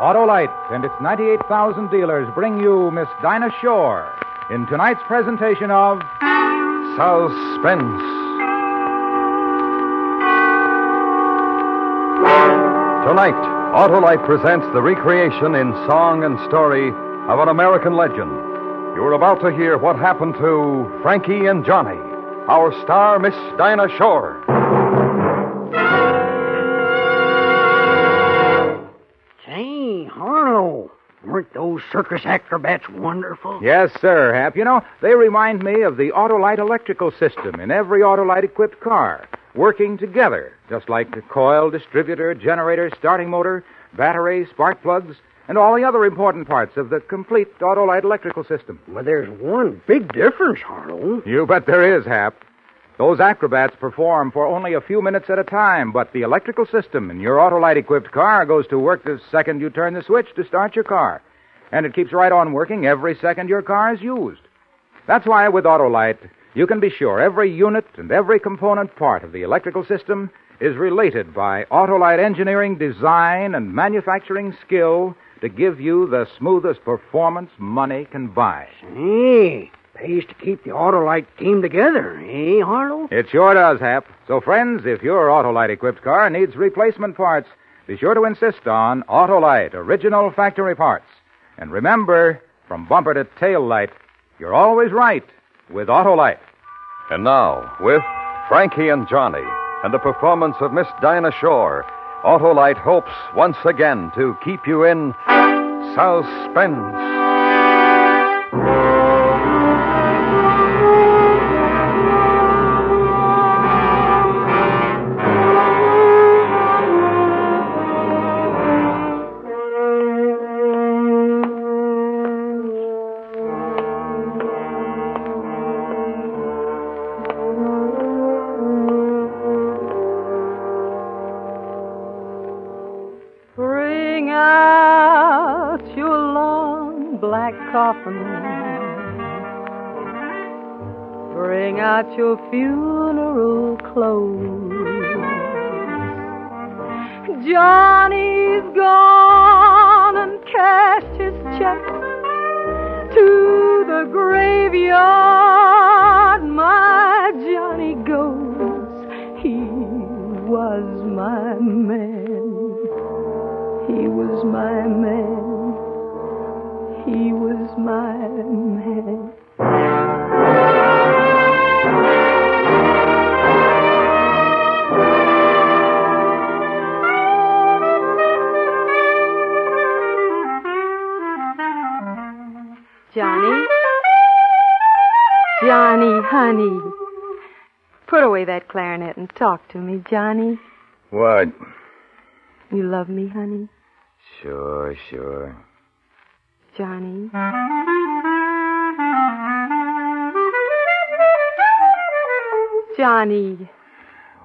Autolite and its 98,000 dealers bring you Miss Dinah Shore in tonight's presentation of Suspense. Tonight, Autolite presents the recreation in song and story of an American legend. You're about to hear what happened to Frankie and Johnny. Our star, Miss Dinah Shore. Say, Harlow, weren't those circus acrobats wonderful? Yes, sir, Hap. You know, they remind me of the Autolite electrical system in every Autolite-equipped car, working together, just like the coil, distributor, generator, starting motor, battery, spark plugs, and all the other important parts of the complete Autolite electrical system. Well, there's one big difference, Harlow. You bet there is, Hap. Those acrobats perform for only a few minutes at a time, but the electrical system in your Autolite-equipped car goes to work the second you turn the switch to start your car. And it keeps right on working every second your car is used. That's why with Autolite, you can be sure every unit and every component part of the electrical system is related by Autolite engineering design and manufacturing skill to give you the smoothest performance money can buy. Hey, pays to keep the Autolite team together, eh, Harlow? It sure does, Hap. So, friends, if your Autolite-equipped car needs replacement parts, be sure to insist on Autolite original factory parts. And remember, from bumper to tail light, you're always right with Autolite. And now, with Frankie and Johnny and the performance of Miss Dinah Shore, Autolite hopes once again to keep you in suspense. Bring out your long black coffin. Bring out your funeral clothes. Johnny's gone and cashed his check to the graveyard. My Johnny goes. He was my man. He was my man. He was my man. Johnny? Johnny, honey. Put away that clarinet and talk to me, Johnny. What? You love me, honey? Sure. Johnny? Johnny.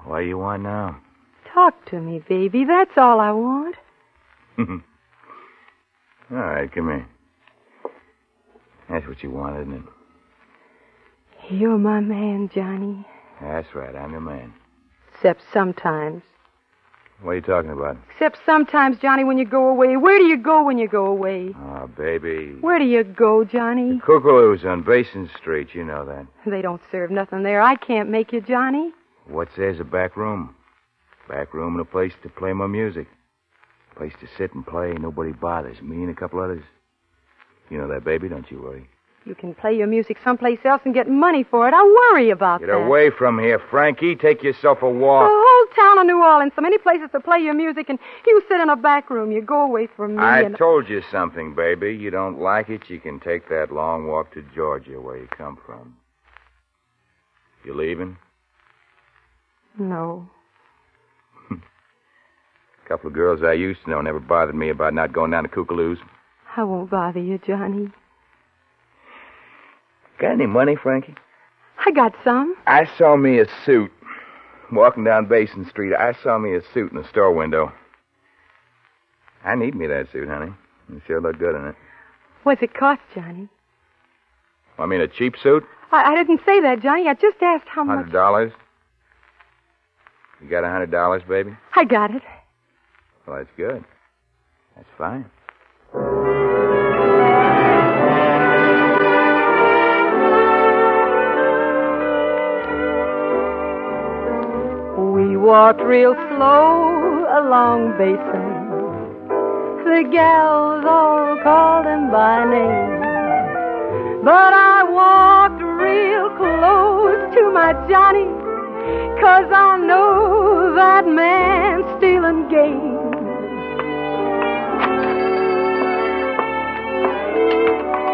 What do you want now? Talk to me, baby. That's all I want. All right, come here. That's what you want, isn't it? You're my man, Johnny. That's right, I'm your man. Except sometimes. What are you talking about? Except sometimes, Johnny, when you go away. Where do you go when you go away? Oh, baby. Where do you go, Johnny? Cuckoo's on Basin Street, you know that. They don't serve nothing there. I can't make you, Johnny. What's there's a back room? Back room and a place to play my music. A place to sit and play. Nobody bothers. Me and a couple others. You know that, baby, don't you worry. You can play your music someplace else and get money for it. I worry about Get that. away from here, Frankie. Take yourself a The walk. whole town of New Orleans, so many places to play your music, and you sit in a back room. You go away from me. I and... told you something, baby. You don't like it, you can take that long walk to Georgia, where you come from. You leaving? No. A couple of girls I used to know never bothered me about not going down to Kookaloo's. I won't bother you, Johnny. Got any money, Frankie? I got some. I saw me a suit. Walking down Basin Street, I saw me a suit in the store window. I need me that suit, honey. You sure look good in it. What's it cost, Johnny? I mean, a cheap suit? I didn't say that, Johnny. I just asked how much. $100? You got $100, baby? I got it. Well, that's good. That's fine. We walked real slow along Basin. The gals all called him by name. But I walked real close to my Johnny, 'cause I know that man's stealing game.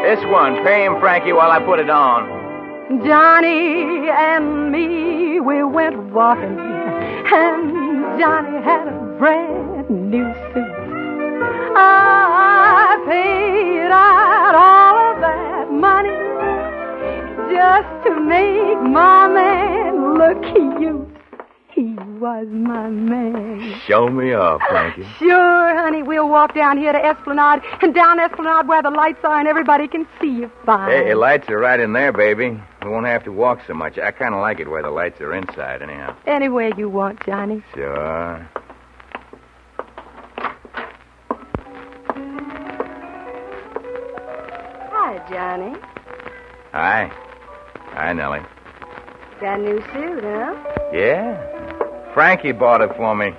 This one. Pay him, Frankie, while I put it on. Johnny and me, we went walking, and Johnny had a brand new suit. I paid out all of that money just to make my man look cute. He was my man. Show me off, Frankie. Sure, honey. We'll walk down here to Esplanade, and down Esplanade where the lights are and everybody can see you fine. Hey, your lights are right in there, baby. We won't have to walk so much. I kind of like it where the lights are inside, anyhow. Anywhere you want, Johnny. Sure. Hi, Johnny. Hi. Hi, Nellie. Got a new suit, huh? Yeah? Frankie bought it for me.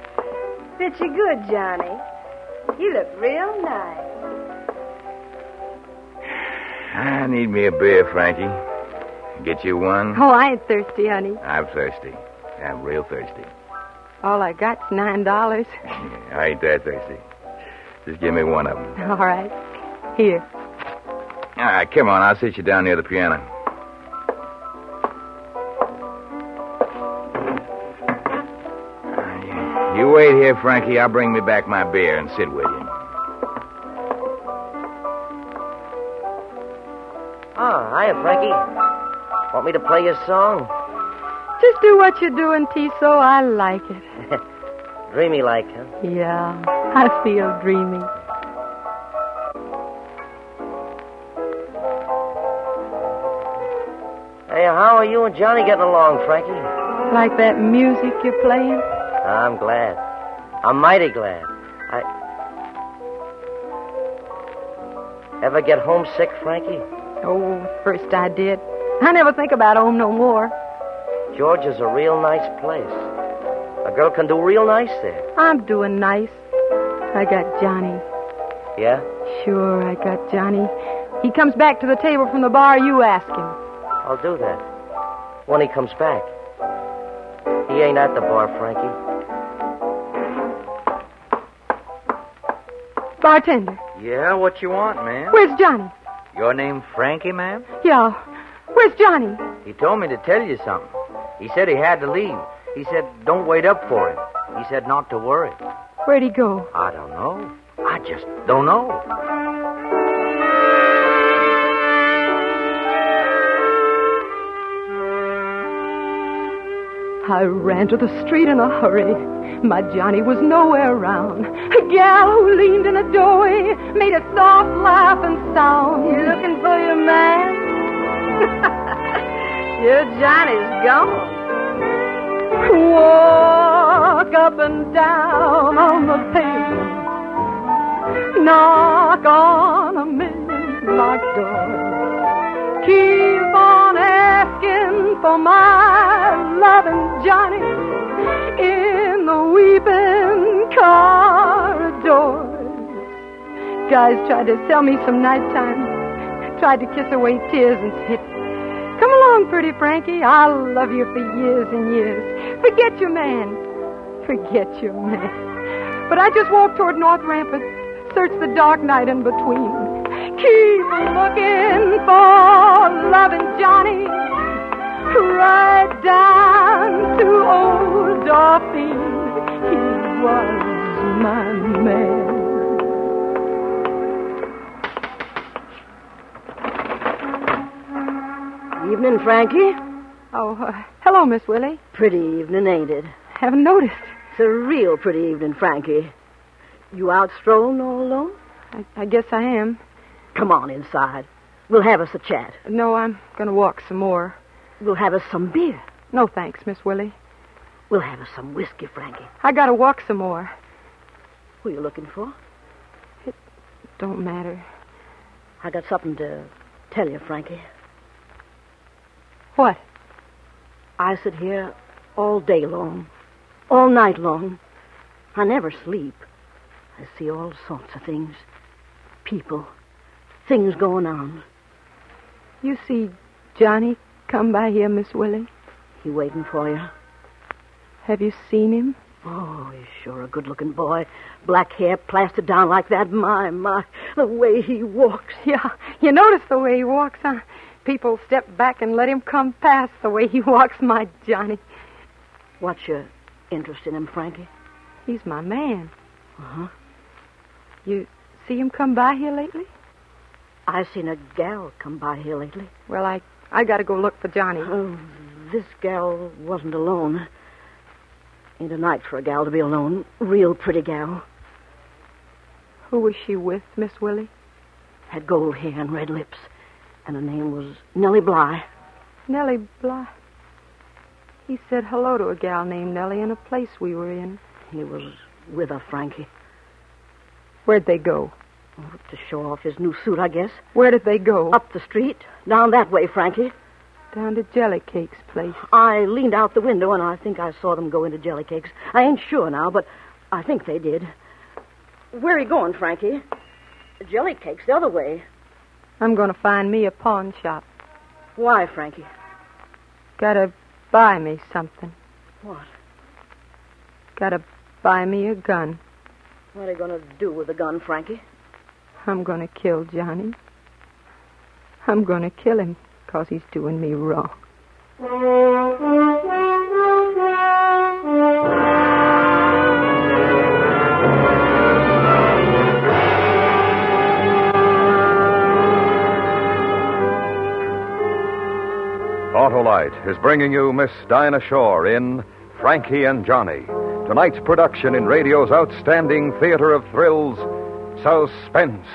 Fits you good, Johnny. You look real nice. I need me a beer, Frankie. Get you one? Oh, I ain't thirsty, honey. I'm thirsty. I'm real thirsty. All I got's $9. I ain't that thirsty. Just give me one of them. All right. Here. All right, come on. I'll sit you down near the piano. You wait here, Frankie. I'll bring me back my beer and sit with you. Oh, hiya, Frankie. Want me to play your song? Just do what you're doing, Tiso. I like it. Dreamy like, huh? Yeah, I feel dreamy. Hey, how are you and Johnny getting along, Frankie? Like that music you're playing? I'm glad. I'm mighty glad. Ever get homesick, Frankie? Oh, first I did. I never think about home no more. Georgia's a real nice place. A girl can do real nice there. I'm doing nice. I got Johnny. Yeah? Sure, I got Johnny. He comes back to the table from the bar, you ask him. I'll do that. When he comes back. He ain't at the bar, Frankie. Bartender, Yeah, what you want, ma'am? where's Johnny? Your name Frankie, ma'am? Yeah, where's Johnny? He told me to tell you something. He said he had to leave. He said don't wait up for him. He said not to worry. Where'd he go? I don't know. I just don't know. I ran to the street in a hurry. My Johnny was nowhere around. A gal who leaned in a doorway made a soft laughing sound. You looking for your man? Your Johnny's gone. Walk up and down on the pavement. Knock on a million locked doors. Keep on asking for my loving Johnny in the weeping corridors. Guys tried to sell me some nighttime. Tried to kiss away tears and said, come along, pretty Frankie. I'll love you for years and years. Forget your man. Forget your man. But I just walked toward North Rampart, searched the dark night in between. Keep looking for loving Johnny, right down to old Dauphine. He was my man. Evening, Frankie. Oh, hello, Miss Willie. Pretty evening, ain't it? Haven't noticed. It's a real pretty evening, Frankie. You out strolling all alone? I guess I am. Come on inside. We'll have us a chat. No, I'm going to walk some more. We'll have us some beer. No, thanks, Miss Willie. We'll have us some whiskey, Frankie. I got to walk some more. Who are you looking for? don't matter. I got something to tell you, Frankie. What? I sit here all day long, all night long. I never sleep. I see all sorts of things. People. Things going on. You see Johnny come by here, Miss Willie? He waiting for you. Have you seen him? Oh, he's sure a good-looking boy. Black hair plastered down like that. My, the way he walks. Yeah, you notice the way he walks, huh? People step back and let him come past the way he walks, my Johnny. What's your interest in him, Frankie? He's my man. Uh-huh. You see him come by here lately? I seen a gal come by here lately. Well, I got to go look for Johnny. Oh, this gal wasn't alone. Ain't a night for a gal to be alone. Real pretty gal. Who was she with, Miss Willie? Had gold hair and red lips. And her name was Nellie Bly. Nellie Bly. He said hello to a gal named Nellie in a place we were in. He was with her, Frankie. Where'd they go? Oh, to show off his new suit, I guess. Where did they go? Up the street. Down that way, Frankie. Down to Jellycake's place. I leaned out the window, and I think I saw them go into Jellycake's. I ain't sure now, but I think they did. Where are you going, Frankie? Jellycake's the other way. I'm going to find me a pawn shop. Why, Frankie? Gotta buy me something. What? Gotta buy me a gun. What are you going to do with the gun, Frankie? I'm going to kill Johnny. I'm going to kill him because he's doing me wrong. Autolite is bringing you Miss Dinah Shore in Frankie and Johnny. Tonight's production in radio's outstanding theater of thrills, Suspense.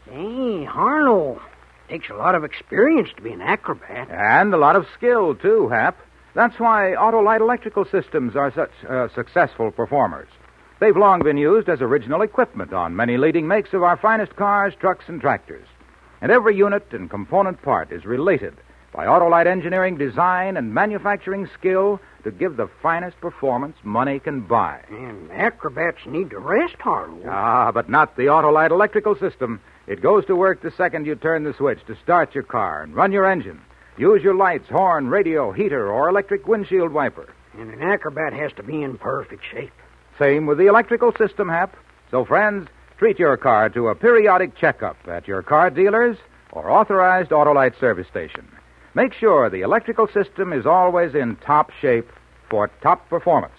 Hey, Harlow. Takes a lot of experience to be an acrobat. And a lot of skill, too, Hap. That's why Autolite electrical systems are such successful performers. They've long been used as original equipment on many leading makes of our finest cars, trucks, and tractors. And every unit and component part is related by Autolite engineering design and manufacturing skill to give the finest performance money can buy. And acrobats need to rest, Harlow. Ah, but not the Autolite electrical system. It goes to work the second you turn the switch to start your car and run your engine. Use your lights, horn, radio, heater, or electric windshield wiper. And an acrobat has to be in perfect shape. Same with the electrical system, Hap. So, friends, treat your car to a periodic checkup at your car dealers or authorized Autolite service station. Make sure the electrical system is always in top shape for top performance.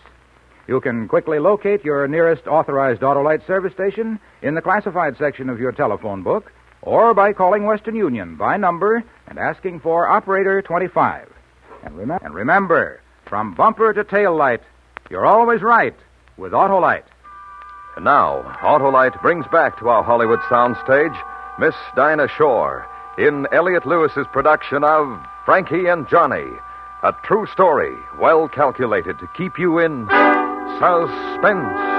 You can quickly locate your nearest authorized Autolite service station in the classified section of your telephone book or by calling Western Union by number and asking for Operator 25. And remember, from bumper to tail light, you're always right with Autolite. And now, Autolite brings back to our Hollywood soundstage Miss Dinah Shore in Elliot Lewis's production of Frankie and Johnny, a true story well calculated to keep you in suspense.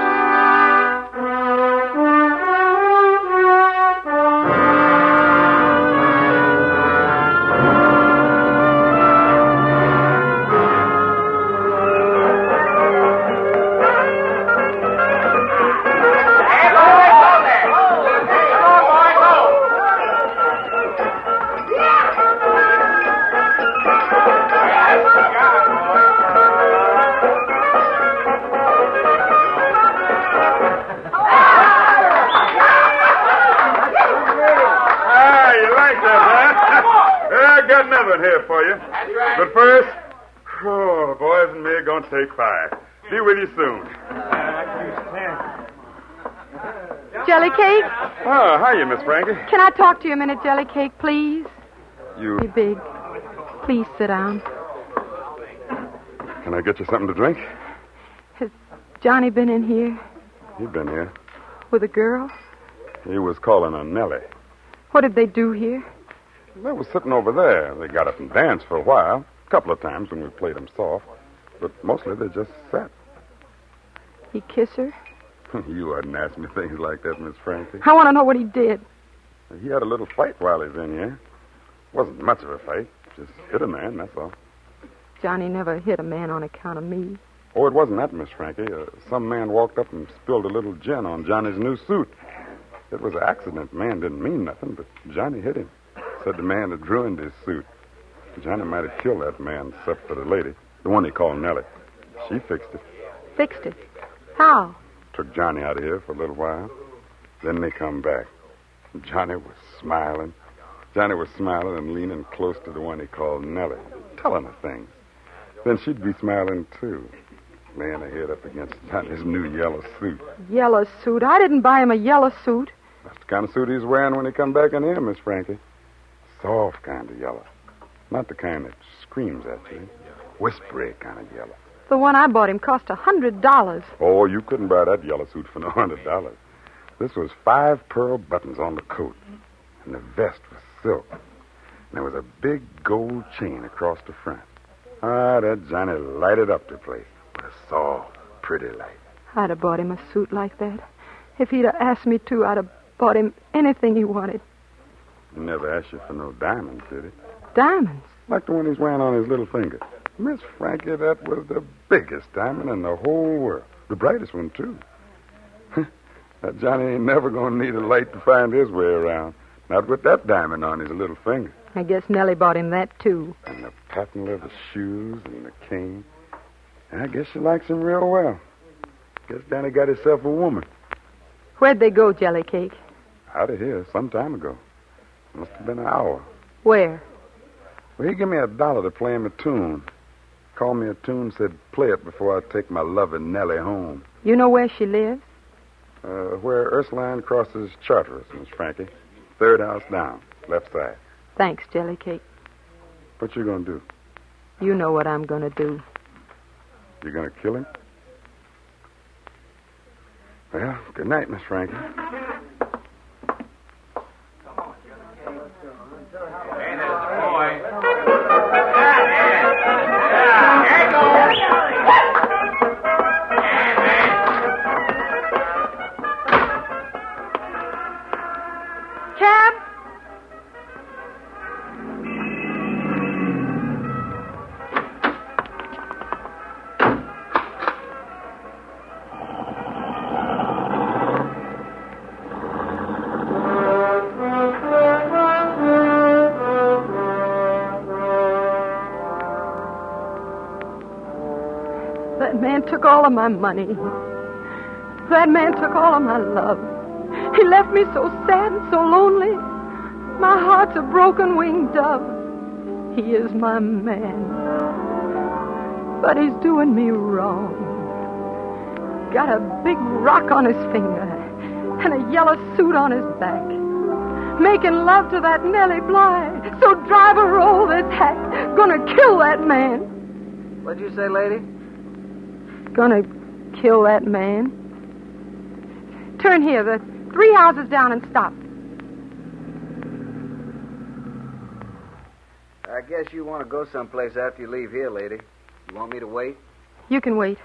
Here for you. That's right. But first, the boys and me are going to take fire. Be with you soon. Jellycake? Oh, hiya, Miss Frankie. Can I talk to you a minute, Jellycake, please? You... Hey, Big. Please sit down. Can I get you something to drink? Has Johnny been in here? He's been here. With a girl? He was calling on Nellie. What did they do here? They were sitting over there. They got up and danced for a while. A couple of times when we played them soft, but mostly they just sat. He kiss her? You wouldn't ask me things like that, Miss Frankie. I want to know what he did. He had a little fight while he was in here. Wasn't much of a fight. Just hit a man, that's all. Johnny never hit a man on account of me. Oh, it wasn't that, Miss Frankie. Some man walked up and spilled a little gin on Johnny's new suit. It was an accident. The man didn't mean nothing, but Johnny hit him. Said the man had ruined his suit. Johnny might have killed that man, except for the lady, the one he called Nellie. She fixed it. Fixed it? How? Took Johnny out of here for a little while. Then they come back. Johnny was smiling. Johnny was smiling and leaning close to the one he called Nellie, telling her things. Then she'd be smiling, too, laying her head up against Johnny's new yellow suit. Yellow suit? I didn't buy him a yellow suit. That's the kind of suit he's wearing when he come back in here, Miss Frankie. Soft kind of yellow. Not the kind that screams at you. Whispery kind of yellow. The one I bought him cost $100. Oh, you couldn't buy that yellow suit for no $100. This was 5 pearl buttons on the coat, and the vest was silk. And there was a big gold chain across the front. Ah, that Johnny lighted up the place with a soft, pretty light. I'd have bought him a suit like that. If he'd have asked me to, I'd have bought him anything he wanted. He never asked you for no diamonds, did he? Diamonds? Like the one he's wearing on his little finger. Miss Frankie, that was the biggest diamond in the whole world. The brightest one, too. That Johnny ain't never going to need a light to find his way around. Not with that diamond on his little finger. I guess Nellie bought him that, too. And the patent leather shoes and the cane. I guess she likes him real well. Guess Johnny got himself a woman. Where'd they go, Jelly Cake? Out of here some time ago. Must have been an hour. Where? Well, he gave me $1 to play him a tune. Called me a tune, said play it before I take my loving Nellie home. You know where she lives? Where Ursuline crosses Charteris, Miss Frankie. 3rd house down, left side. Thanks, Jelly Cake. What you gonna do? You know what I'm gonna do. You gonna kill him? Well, good night, Miss Frankie. Cab? That man took all of my money. That man took all of my love. He left me so sad and so lonely. My heart's a broken-winged dove. He is my man. But he's doing me wrong. Got a big rock on his finger and a yellow suit on his back. Making love to that Nellie Bly. So drive a roll this hack. Gonna kill that man. What'd you say, lady? Gonna kill that man. Turn here, the 3 houses down, and stop. I guess you want to go someplace after you leave here, lady. You want me to wait? You can wait.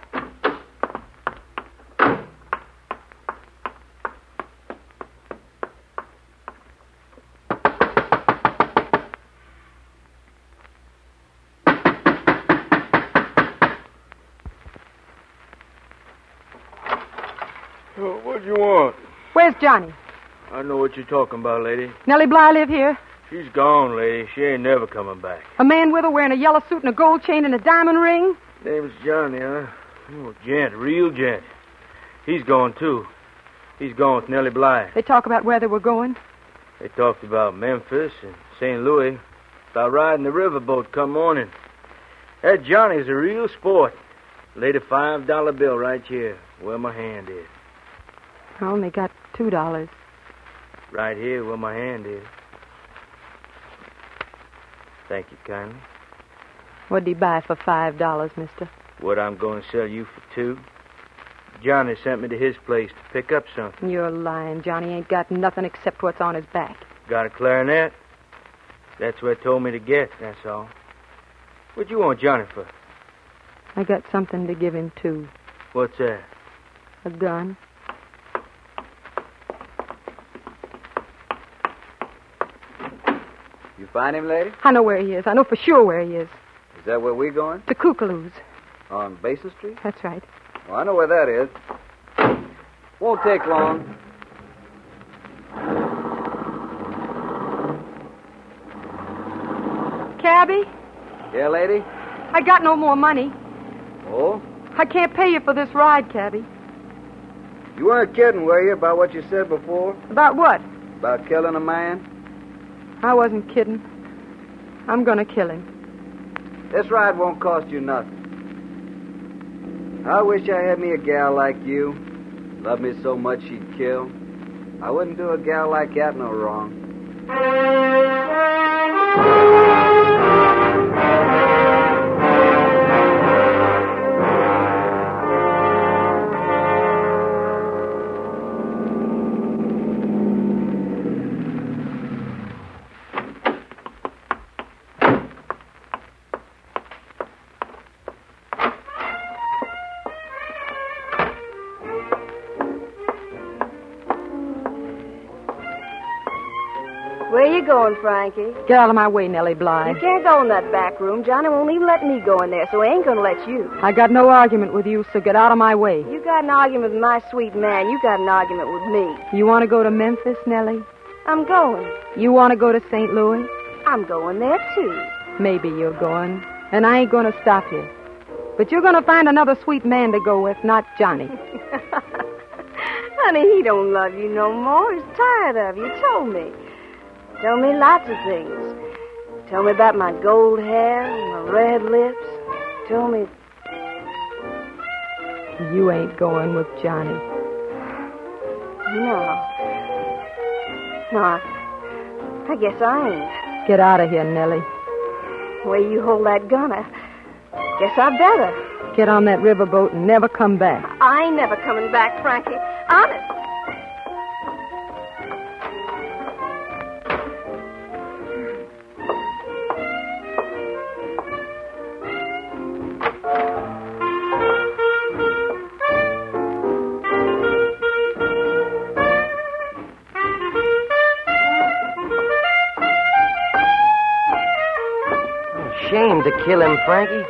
What do you want? Where's Johnny? I know what you're talking about, lady. Nellie Bly live here? She's gone, lady. She ain't never coming back. A man with her wearing a yellow suit and a gold chain and a diamond ring? Name's Johnny, huh? Oh, gent, real gent. He's gone, too. He's gone with Nellie Bly. They talk about where they were going? They talked about Memphis and St. Louis. About riding the riverboat come morning. That Johnny's a real sport. Laid a $5 bill right here, where my hand is. I only got $2. Right here, where my hand is. Thank you kindly. What'd he buy for $5, mister? What I'm going to sell you for $2. Johnny sent me to his place to pick up something. You're lying. Johnny ain't got nothing except what's on his back. Got a clarinet? That's what told me to get, that's all. What you want Johnny for? I got something to give him, too. What's that? A gun. You find him, lady? I know where he is. I know for sure where he is. Is that where we're going? The Kookaloo's. On Basin Street? That's right. Well, I know where that is. Won't take long. Cabby, Yeah, lady? I got no more money. Oh? I can't pay you for this ride, Cabby. You weren't kidding, were you, about what you said before? About what? About killing a man? I wasn't kidding. I'm gonna kill him. This ride won't cost you nothing. I wish I had me a gal like you. Loved me so much she'd kill. I wouldn't do a gal like that no wrong. Where you going, Frankie? Get out of my way, Nellie Bly. You can't go in that back room. Johnny won't even let me go in there, so he ain't gonna let you. I got no argument with you, so get out of my way. You got an argument with my sweet man. You got an argument with me. You want to go to Memphis, Nellie? I'm going. You want to go to St. Louis? I'm going there, too. Maybe you're going, and I ain't going to stop you. But you're going to find another sweet man to go with, not Johnny. Honey, he don't love you no more. He's tired of you. Told me. Told me lots of things. Told me about my gold hair and my red lips. Told me... You ain't going with Johnny. No. No, I guess I ain't. Get out of here, Nellie. The way you hold that gun, I guess I better. Get on that riverboat and never come back. I ain't never coming back, Frankie. Honest. Shame to kill him, Frankie.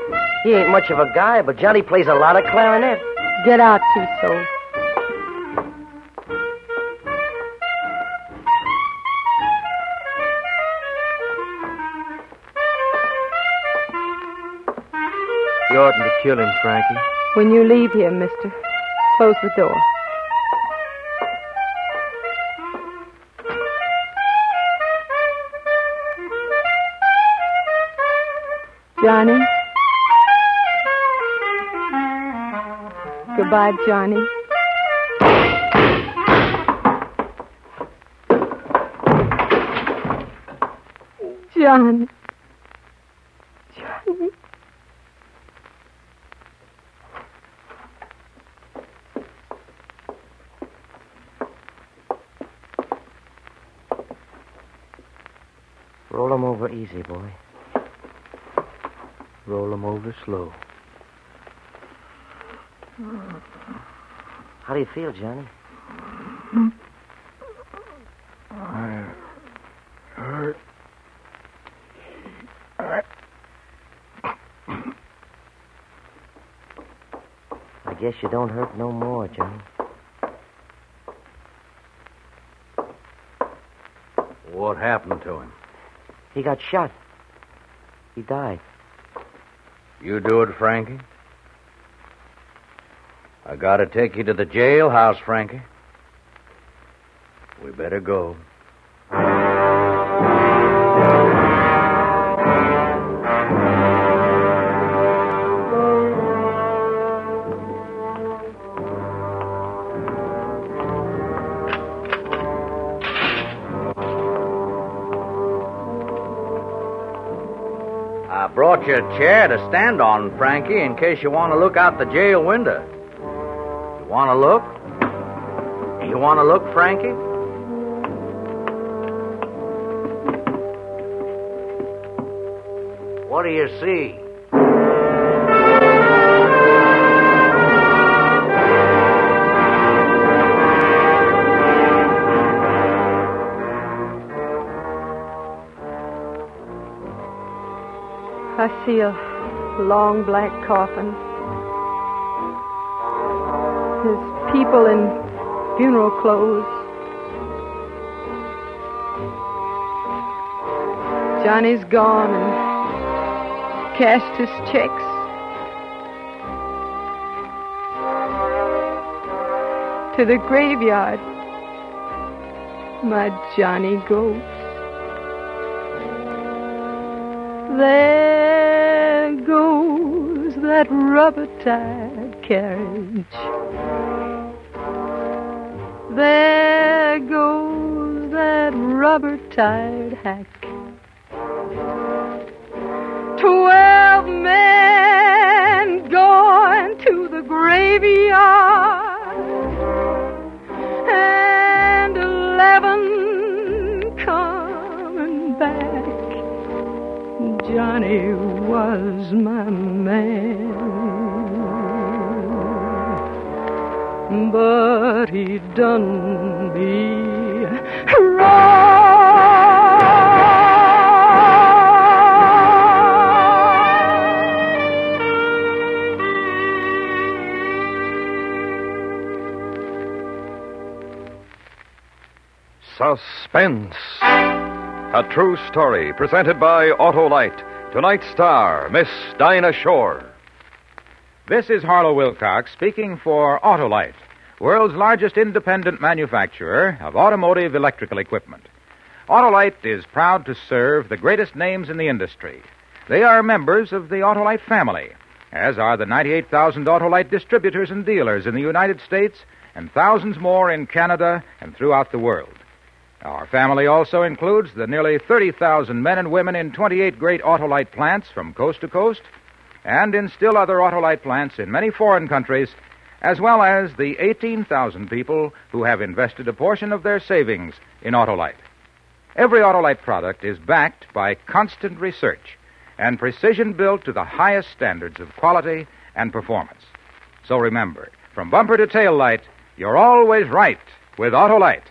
He ain't much of a guy, but Johnny plays a lot of clarinet. Get out, Tiso. You oughtn't to kill him, Frankie. When you leave here, mister, close the door. Johnny? Goodbye, Johnny. Johnny. Johnny. Roll him over easy, boy. Roll him over slow. How do you feel, Johnny? I hurt. I guess you don't hurt no more, Johnny. What happened to him? He got shot. He died. You do it, Frankie? I gotta take you to the jailhouse, Frankie. We better go. I brought you a chair to stand on, Frankie, in case you want to look out the jail window. You want to look? You want to look, Frankie? What do you see? I see a long black coffin. There's people in funeral clothes. Johnny's gone and cashed his checks. To the graveyard, my Johnny goes. There goes that rubber-tired carriage. There goes that rubber-tired hack. 12 men going to the graveyard. And 11 coming back. Johnny was my man, but he done me wrong. Suspense. A true story presented by Autolite. Tonight's star, Miss Dinah Shore. This is Harlow Wilcox speaking for Autolite, world's largest independent manufacturer of automotive electrical equipment. Autolite is proud to serve the greatest names in the industry. They are members of the Autolite family, as are the 98,000 Autolite distributors and dealers in the United States and thousands more in Canada and throughout the world. Our family also includes the nearly 30,000 men and women in 28 great Autolite plants from coast to coast, and in still other Autolite plants in many foreign countries, as well as the 18,000 people who have invested a portion of their savings in Autolite. Every Autolite product is backed by constant research and precision built to the highest standards of quality and performance. So remember, from bumper to tail light, you're always right with Autolite.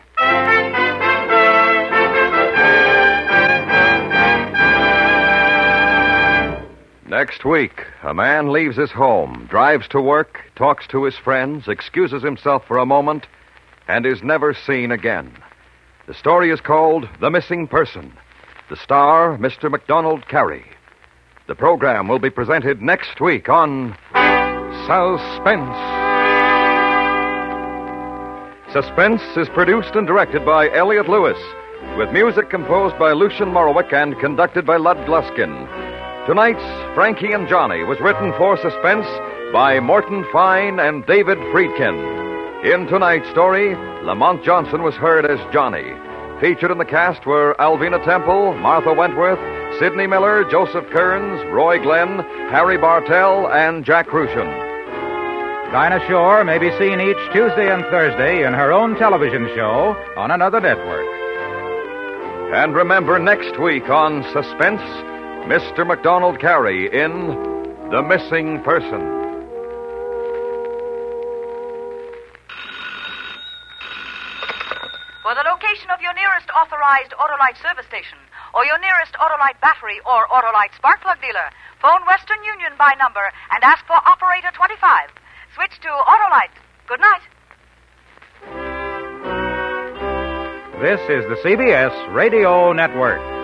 Next week, a man leaves his home, drives to work, talks to his friends, excuses himself for a moment, and is never seen again. The story is called The Missing Person. The star, Mr. MacDonald Carey. The program will be presented next week on Suspense. Suspense is produced and directed by Elliot Lewis, with music composed by Lucian Morowick and conducted by Lud Gluskin. Tonight's Frankie and Johnny was written for Suspense by Morton Fine and David Friedkin. In tonight's story, Lamont Johnson was heard as Johnny. Featured in the cast were Alvina Temple, Martha Wentworth, Sidney Miller, Joseph Kearns, Roy Glenn, Harry Bartell, and Jack Crucian. Dinah Shore may be seen each Tuesday and Thursday in her own television show on another network. And remember, next week on Suspense, Mr. MacDonald Carey in The Missing Person. For the location of your nearest authorized Autolite service station, or your nearest Autolite battery or Autolite spark plug dealer, phone Western Union by number and ask for Operator 25. Switch to Autolite. Good night. This is the CBS Radio Network.